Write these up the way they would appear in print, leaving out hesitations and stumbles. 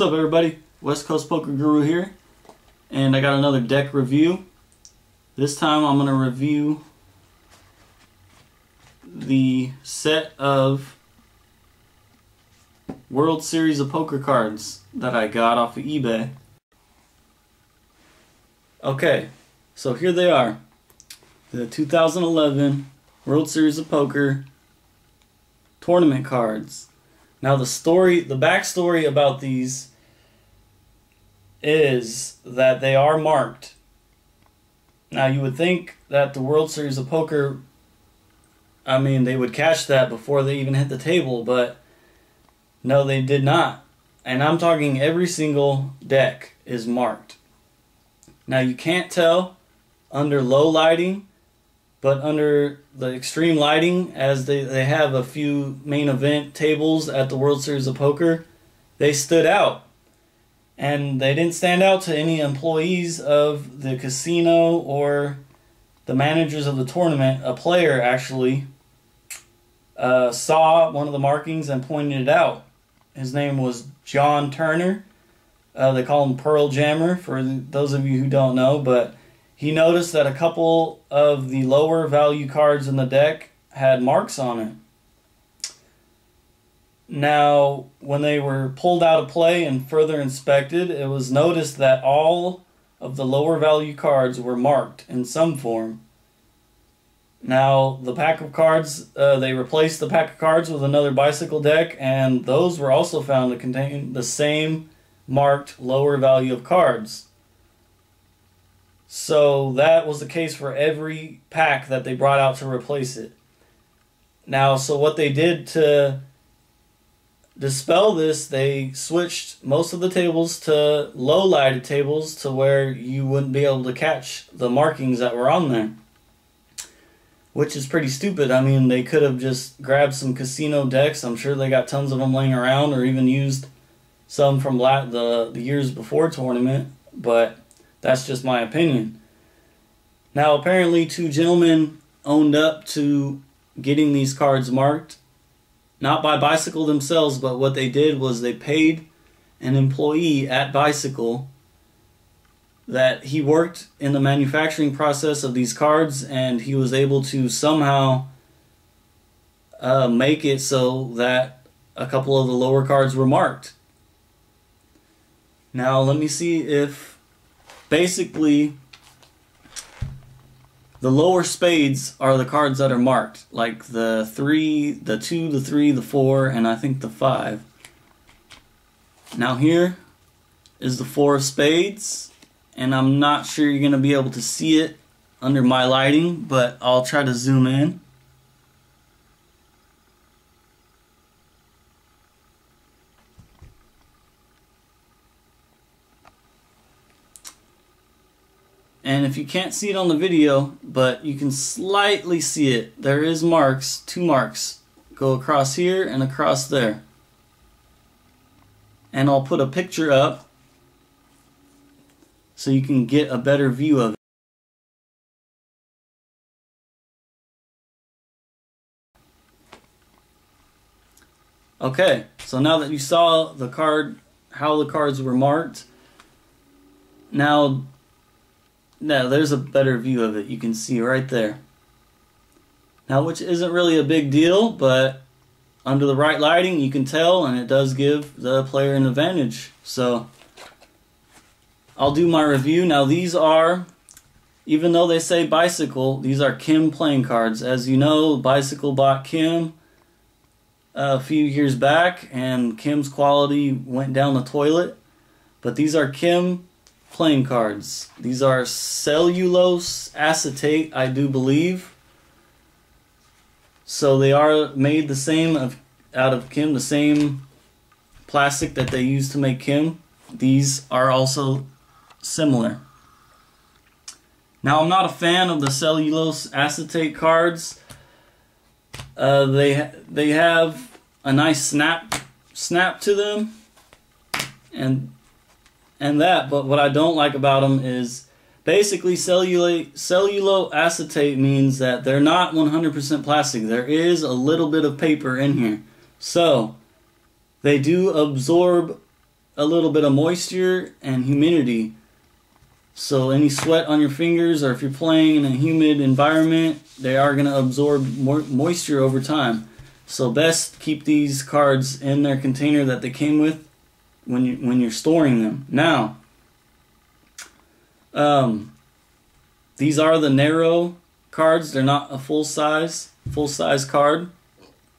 What's up, everybody? West Coast Poker Guru here, and I got another deck review. This time I'm going to review the set of World Series of Poker cards that I got off of eBay. Okay, so here they are. The 2011 World Series of Poker tournament cards. Now the backstory about these is that they are marked. Now you would think that the World Series of Poker, they would catch that before they even hit the table, but no, they did not. And I'm talking every single deck is marked. Now you can't tell under low lighting, but under the extreme lighting, as they have a few main event tables at the World Series of Poker, they stood out. And they didn't stand out to any employees of the casino or the managers of the tournament. A player actually saw one of the markings and pointed it out. His name was John Turner. They call him Pearl Jammer, for those of you who don't know, but he noticed that a couple of the lower value cards in the deck had marks on it. Now, when they were pulled out of play and further inspected, it was noticed that all of the lower value cards were marked in some form. Now, the pack of cards, they replaced the pack of cards with another bicycle deck, and those were also found to contain the same marked lower value of cards. So that was the case for every pack that they brought out to replace it. Now, so what they did to dispel this, they switched most of the tables to low lighted tables to where you wouldn't be able to catch the markings that were on there. Which is pretty stupid. They could have just grabbed some casino decks. I'm sure they got tons of them laying around, or even used some from the years before tournament, but that's just my opinion. Now, apparently 2 gentlemen owned up to getting these cards marked, not by Bicycle themselves, but what they did was they paid an employee at Bicycle that he worked in the manufacturing process of these cards, and he was able to somehow make it so that a couple of the lower cards were marked. Now, let me see if basically the lower spades are the cards that are marked, like the 3, the 2, the 3, the 4, and I think the 5. Now here is the 4 of spades, and I'm not sure you're going to be able to see it under my lighting, but I'll try to zoom in. And if you can't see it on the video, but you can slightly see it, there is marks, 2 marks, go across here and across there. And I'll put a picture up so you can get a better view of it. Okay, so now that you saw the card, how the cards were marked, now there's a better view of it. You can see right there. Now, which isn't really a big deal, but under the right lighting you can tell, and it does give the player an advantage. So I'll do my review. Now these are, even though they say Bicycle, these are Kim playing cards. As you know, Bicycle bought Kim a few years back, and Kim's quality went down the toilet. But these are Kim playing cards. These are cellulose acetate, I do believe. So they are made the same out of Kim, the same plastic that they use to make Kim. These are also similar. Now, I'm not a fan of the cellulose acetate cards. They have a nice snap to them, and that, but what I don't like about them is basically cellulose acetate means that they're not 100% plastic. There is a little bit of paper in here. So they do absorb a little bit of moisture and humidity. So any sweat on your fingers, or if you're playing in a humid environment, they are going to absorb more moisture over time. So best keep these cards in their container that they came with when you're storing them. Now, these are the narrow cards. They're not a full size card.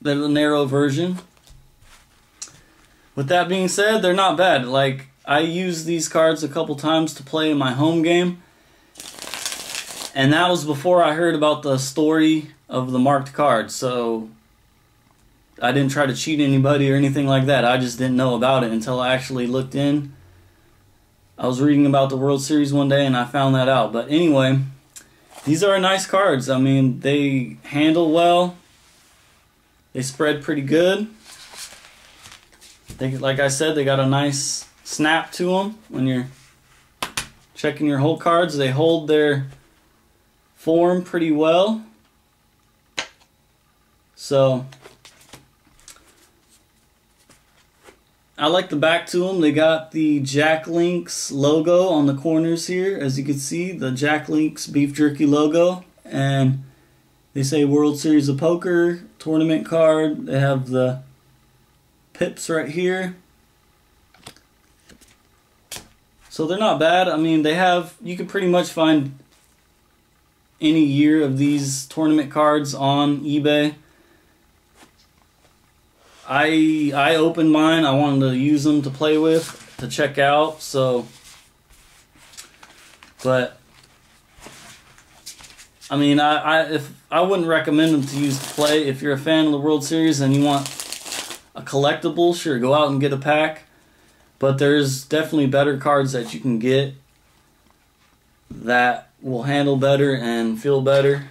They're the narrow version. With that being said, they're not bad. Like, I used these cards a couple times to play in my home game, and that was before I heard about the story of the marked cards. So I didn't try to cheat anybody or anything like that. I just didn't know about it until I actually looked in. I was reading about the World Series one day and I found that out. But anyway, these are nice cards. I mean, they handle well. They spread pretty good. Like I said, they got a nice snap to them when you're checking your hold cards. They hold their form pretty well. So I like the back to them. They got the Jack Link's logo on the corners here, as you can see, the Jack Link's beef jerky logo, and they say World Series of Poker tournament card. They have the pips right here. So they're not bad. I mean, they have, you can pretty much find any year of these tournament cards on eBay. I opened mine. I wanted to use them to play with, to check out. So, but I mean, I wouldn't recommend them to use to play. If you're a fan of the World Series and you want a collectible, sure, go out and get a pack. But there's definitely better cards that you can get that will handle better and feel better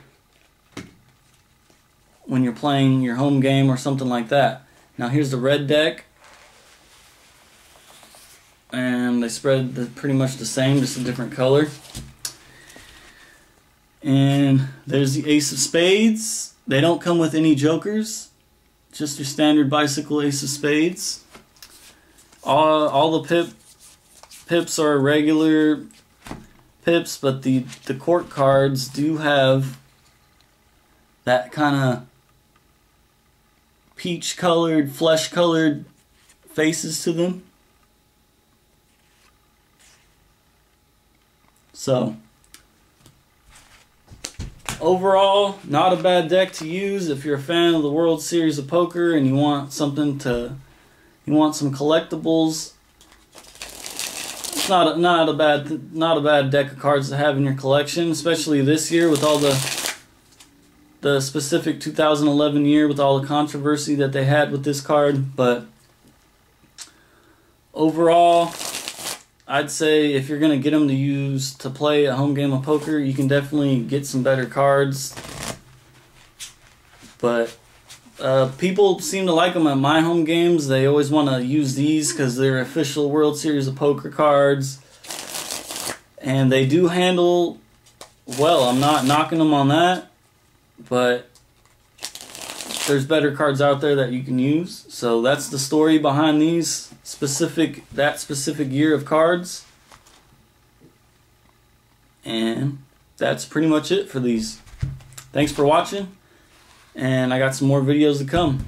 when you're playing your home game or something like that. Now here's the red deck, and they spread pretty much the same, just a different color. And there's the Ace of Spades. They don't come with any jokers, just your standard bicycle Ace of Spades. All the pips are regular pips, but the court cards do have that kind of peach colored, flesh colored faces to them. So overall, not a bad deck to use if you're a fan of the World Series of Poker and you want something to, you want some collectibles. It's not a bad deck of cards to have in your collection, especially this year with all the specific 2011 year with all the controversy that they had with this card. But overall, I'd say if you're going to get them to use to play a home game of poker, you can definitely get some better cards. But people seem to like them at my home games. They always want to use these because they're official World Series of Poker cards. And they do handle well. I'm not knocking them on that. But there's better cards out there that you can use. So that's the story behind these specific year of cards. And that's pretty much it for these. Thanks for watching, and I got some more videos to come.